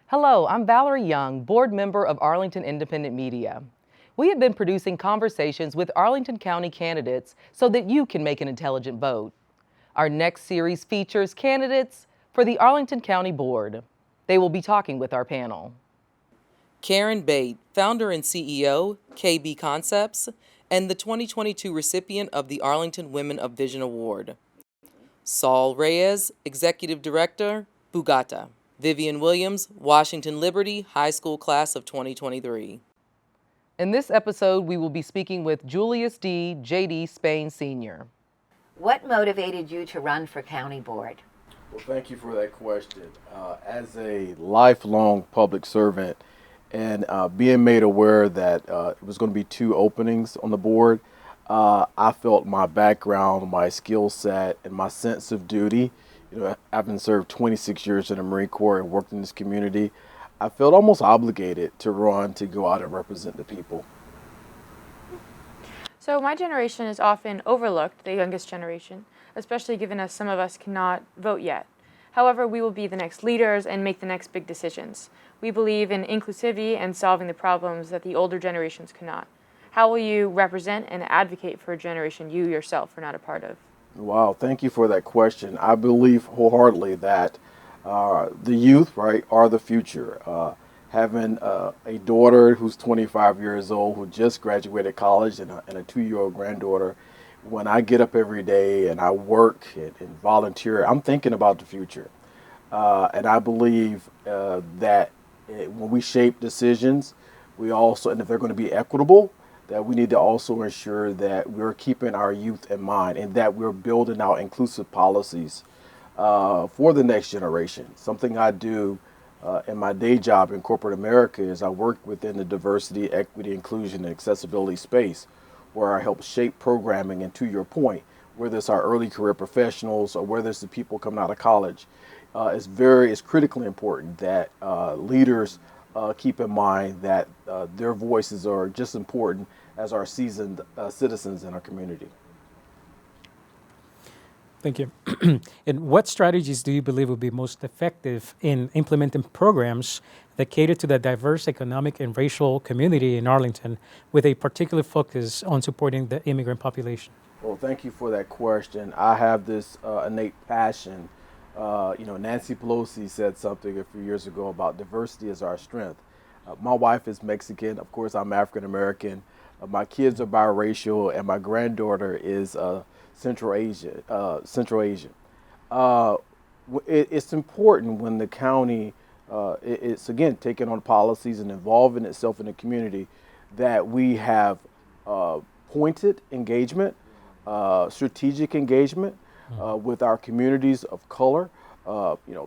Hello, I'm Valerie Young, board member of Arlington Independent Media. We have been producing conversations with Arlington County candidates so that you can make an intelligent vote. Our next series features candidates for the Arlington County Board. They will be talking with our panel. Karen Bate, founder and CEO, KB Concepts, and the 2022 recipient of the Arlington Women of Vision Award. Saul Reyes, executive director, Bugata. Vivian Williams, Washington Liberty High School class of 2023. In this episode, we will be speaking with Julius D. J.D. Spain Sr. What motivated you to run for county board? Well, thank you for that question. As a lifelong public servant and being made aware that it was going to be two openings on the board, I felt my background, my skill set, and my sense of duty. Having served 26 years in the Marine Corps and worked in this community, I felt almost obligated to run to go out and represent the people. So my generation is often overlooked, the youngest generation, especially given as some of us cannot vote yet. However, we will be the next leaders and make the next big decisions. We believe in inclusivity and solving the problems that the older generations cannot. How will you represent and advocate for a generation you yourself are not a part of? Wow, thank you for that question. I believe wholeheartedly that the youth, right, are the future. Having a daughter who's 25 years old, who just graduated college, and a 2-year-old granddaughter, when I get up every day and I work and volunteer, I'm thinking about the future. And I believe that when we shape decisions, we also, and if they're going to be equitable, that we need to also ensure that we're keeping our youth in mind and that we're building out inclusive policies for the next generation. Something I do in my day job in corporate America is I work within the diversity, equity, inclusion, and accessibility space, where I help shape programming. And to your point, whether it's our early career professionals or whether it's the people coming out of college, it's critically important that leaders keep in mind that their voices are just important as our seasoned citizens in our community. Thank you. And what strategies do you believe will be most effective in implementing programs that cater to the diverse economic and racial community in Arlington, with a particular focus on supporting the immigrant population? Well, thank you for that question. I have this innate passion. Nancy Pelosi said something a few years ago about diversity is our strength. My wife is Mexican. Of course, I'm African American. My kids are biracial, and my granddaughter is Central Asian. It's important when the county it's again taking on policies and involving itself in the community that we have pointed engagement, strategic engagement with our communities of color.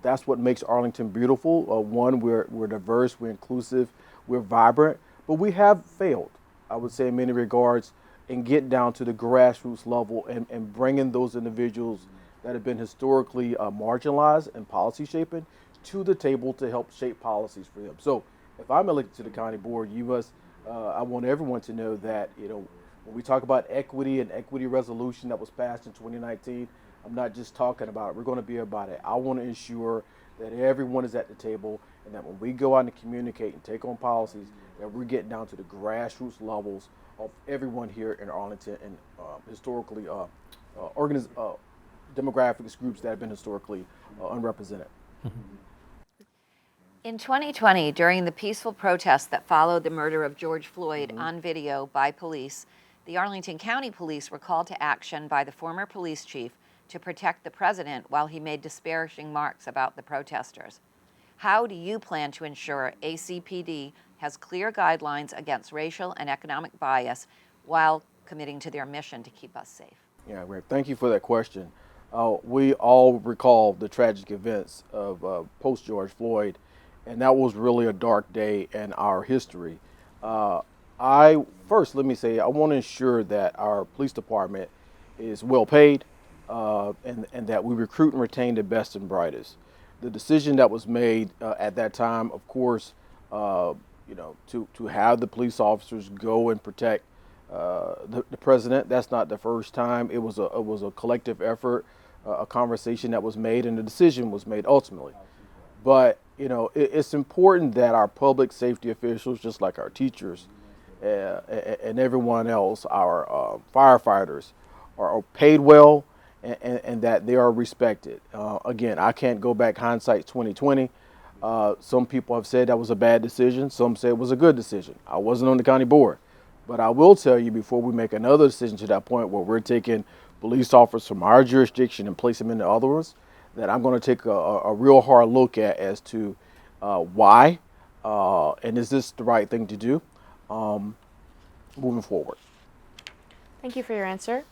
That's what makes Arlington beautiful. One, we're diverse, we're inclusive, we're vibrant, but we have failed, I would say, in many regards, and get down to the grassroots level and bringing those individuals that have been historically marginalized in policy shaping to the table to help shape policies for them. So if I'm elected to the county board, I want everyone to know that, when we talk about equity and equity resolution that was passed in 2019, I'm not just talking about it. We're going to be about it. I want to ensure that everyone is at the table and that when we go out and communicate and take on policies, that we're getting down to the grassroots levels of everyone here in Arlington and historically demographics groups that have been historically unrepresented. In 2020, during the peaceful protests that followed the murder of George Floyd on video by police, the Arlington County Police were called to action by the former police chief to protect the president while he made disparaging remarks about the protesters. How do you plan to ensure ACPD has clear guidelines against racial and economic bias while committing to their mission to keep us safe? Yeah, Rick, thank you for that question. We all recall the tragic events of post-George Floyd, and that was really a dark day in our history. Let me say, I want to ensure that our police department is well paid and that we recruit and retain the best and brightest. The decision that was made at that time, of course, to have the police officers go and protect the president. That's not the first time. It was a collective effort, a conversation that was made, and a decision was made ultimately. But it's important that our public safety officials, just like our teachers and everyone else, our firefighters, are paid well and that they are respected. Again, I can't go back hindsight 2020. Some people have said that was a bad decision. Some say it was a good decision. I wasn't on the county board. But I will tell you before we make another decision to that point where we're taking police officers from our jurisdiction and place them into other ones, that I'm going to take a real hard look at as to why and is this the right thing to do moving forward. Thank you for your answer.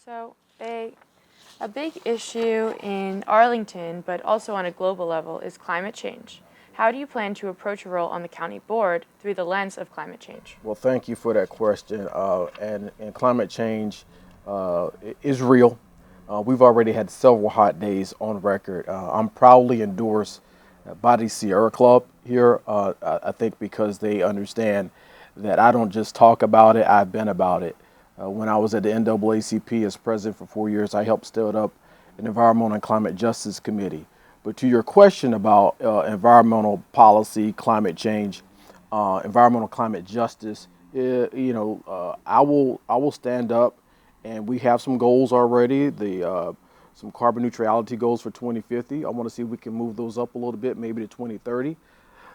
So, a big issue in Arlington, but also on a global level, is climate change. How do you plan to approach your role on the county board through the lens of climate change? Well, thank you for that question. And climate change is real. We've already had several hot days on record. I'm proudly endorsed by the Sierra Club here, I think because they understand that I don't just talk about it, I've been about it. When I was at the NAACP as president for 4 years, I helped start up an Environmental and Climate Justice Committee. But to your question about environmental policy, climate change, environmental climate justice, I will stand up, and we have some goals already. Some carbon neutrality goals for 2050. I want to see if we can move those up a little bit, maybe to 2030.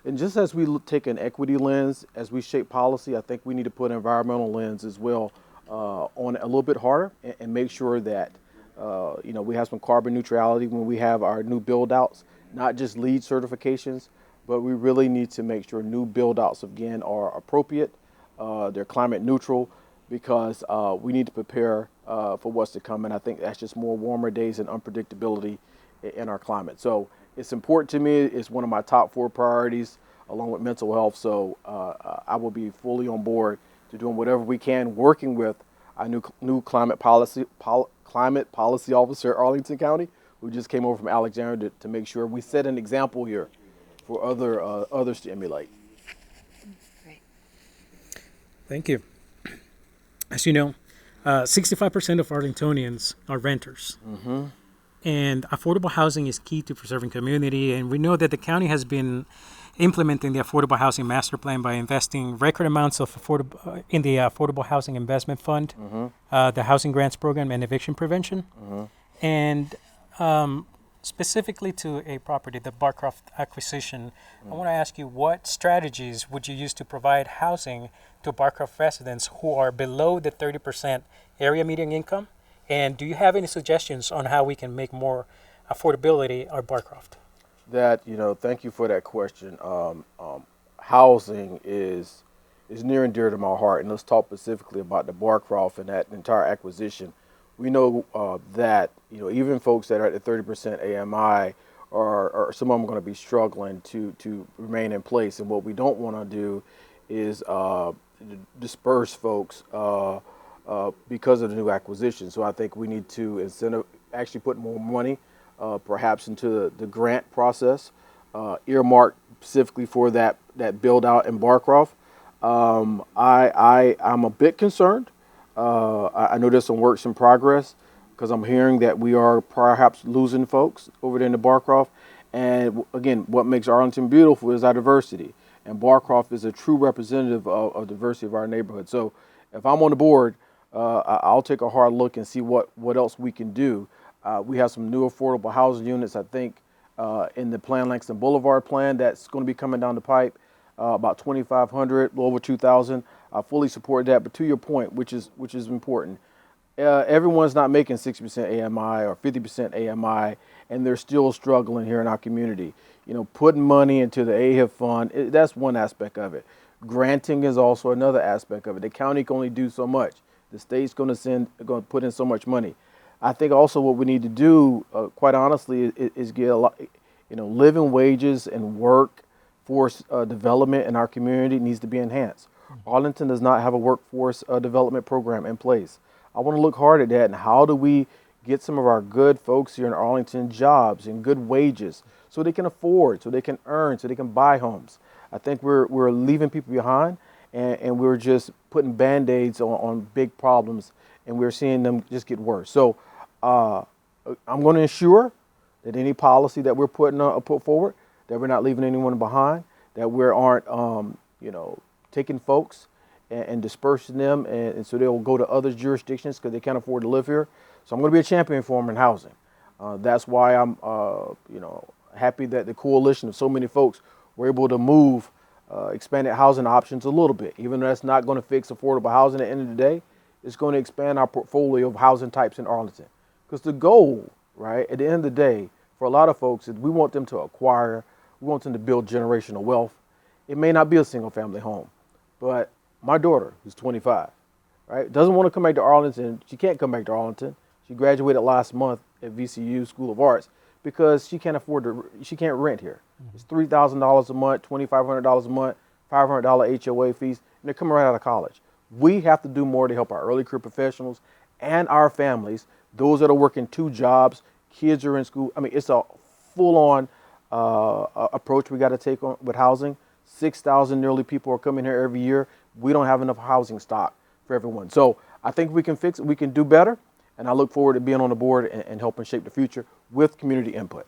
And just as we take an equity lens as we shape policy, I think we need to put an environmental lens as well on it a little bit harder and make sure that we have some carbon neutrality when we have our new build outs, not just LEED certifications, but we really need to make sure new build outs again are appropriate, they're climate neutral, because we need to prepare for what's to come. And I think that's just more warmer days and unpredictability in our climate. So it's important to me. It's one of my top 4 priorities along with mental health. So I will be fully on board to doing whatever we can, working with our new climate policy officer at Arlington County, who just came over from Alexandria to make sure we set an example here for others to emulate. Great. Thank you. As you know, 65% of Arlingtonians are renters. Mm-hmm. And affordable housing is key to preserving community. And we know that the county has been implementing the Affordable Housing Master Plan by investing record amounts of in the Affordable Housing Investment Fund, the Housing Grants Program, and eviction prevention. And specifically to a property, the Barcroft acquisition, I want to ask you, what strategies would you use to provide housing to Barcroft residents who are below the 30% area median income? And do you have any suggestions on how we can make more affordability at Barcroft? Thank you for that question. Housing is near and dear to my heart, and let's talk specifically about the Barcroft and that entire acquisition. We know that even folks that are at the 30% AMI are some of them going to be struggling to remain in place, and what we don't want to do is disperse folks because of the new acquisition. So I think we need to actually put more money perhaps into the grant process, earmarked specifically for that build out in Barcroft. I'm a bit concerned. I know there's some works in progress because I'm hearing that we are perhaps losing folks over there in the Barcroft. And again, what makes Arlington beautiful is our diversity. And Barcroft is a true representative of diversity of our neighborhood. So if I'm on the board, I'll take a hard look and see what else we can do. We have some new affordable housing units, I think, in the Plan Langston Boulevard plan that's going to be coming down the pipe, about 2,500, a little over 2,000. I fully support that. But to your point, which is important, everyone's not making 60% AMI or 50% AMI, and they're still struggling here in our community. Putting money into the AHIP fund, that's one aspect of it. Granting is also another aspect of it. The county can only do so much. The state's going to put in so much money. I think also what we need to do, quite honestly, is get a lot, living wages and workforce development in our community needs to be enhanced. Arlington does not have a workforce development program in place. I want to look hard at that and how do we get some of our good folks here in Arlington jobs and good wages so they can afford, so they can earn, so they can buy homes. I think we're leaving people behind and we're just putting Band-Aids on big problems and we're seeing them just get worse. So I'm going to ensure that any policy that we're put forward, that we're not leaving anyone behind, that we aren't, taking folks and dispersing them, and so they'll go to other jurisdictions because they can't afford to live here. So I'm going to be a champion for them in housing. That's why I'm, happy that the coalition of so many folks were able to move expanded housing options a little bit. Even though that's not going to fix affordable housing at the end of the day, it's going to expand our portfolio of housing types in Arlington. Because the goal, right, at the end of the day, for a lot of folks, is we want them to acquire, we want them to build generational wealth. It may not be a single family home, but my daughter, who's 25, right, doesn't want to come back to Arlington. She can't come back to Arlington. She graduated last month at VCU School of Arts because she can't she can't rent here. It's $3,000 a month, $2,500 a month, $500 HOA fees, and they're coming right out of college. We have to do more to help our early career professionals and our families, those that are working 2 jobs, kids are in school. I mean, it's a full-on approach we got to take on with housing. 6,000 nearly people are coming here every year. We don't have enough housing stock for everyone. So I think we can fix it. We can do better. And I look forward to being on the board and helping shape the future with community input.